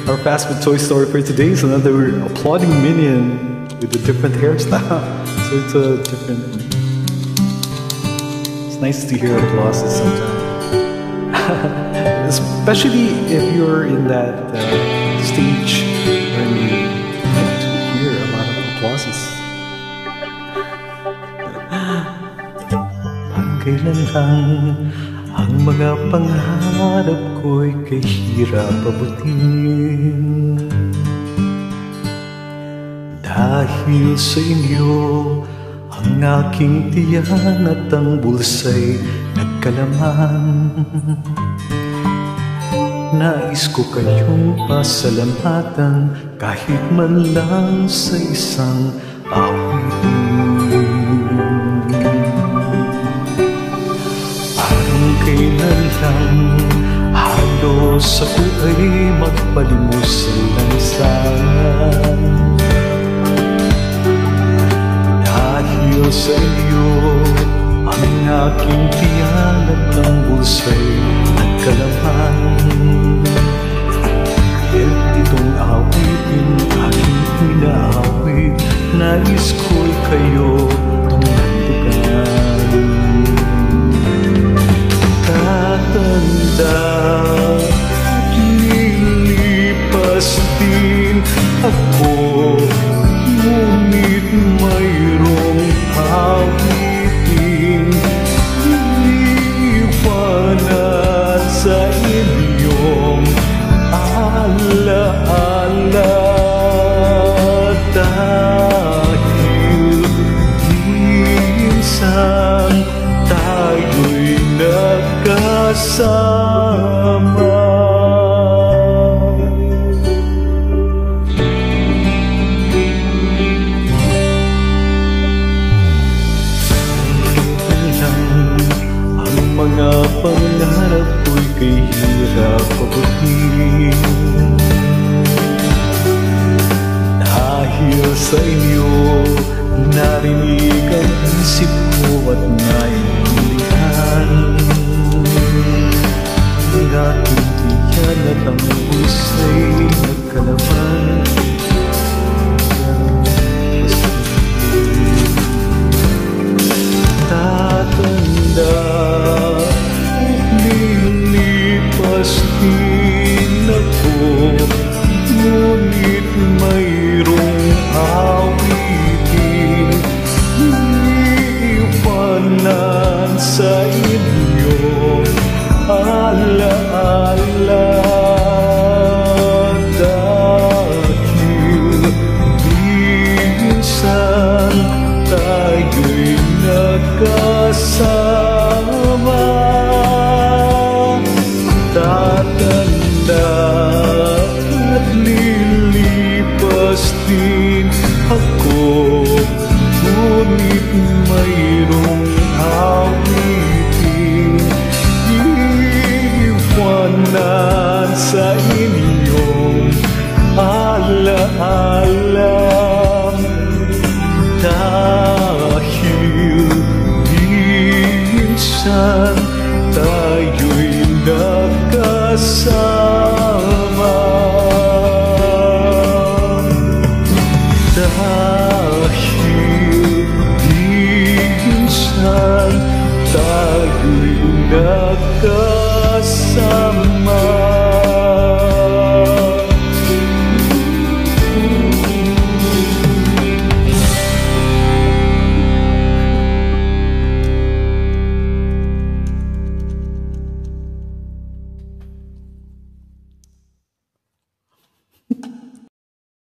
Our Fast with Toy Story for today is another applauding minion with a different hairstyle. So it's a different. It's nice to hear applauses sometimes, especially if you're in that stage when you like to hear a lot of applauses. Pagkailan lang ang mga pangarap ko'y kahirap abutin. Dahil sa inyo, ang aking tiyan at ang bulsa'y nagkalaman. Nais ko kayong pasalamatan kahit man lang sa isang awitin. Kailan lang halos ako ay magpalimusan lang sana. Dahil sa iyo, ang aking tiyan at ang bulsa'y nagkalaman. Dahil itong awitin, aking inaawit, nais ko'y kayo tumandugan. Tatanda at lilipas din ako, ngunit mayroong awitin iniiwanan sa inyong alaala. Dahil minsan tayo'y nagkasama. Ang mga pangarap ko'y kahirap abutin. Dahil sa inyo, narinig ang isip ko at naiintindihan. Ang aking tiyan at ang bulsa'y nagkalaman. Tatanda at lilipas din ako, ngunit mayroong awitin iniiwanan sa inyong alaala. Dahil minsan tayo'y nagkasama. Tatanda at lilipas din ako, ngunit mayroong awitin iniiwanan sa inyong alaala. Dahil minsan tayo'y nagkasama.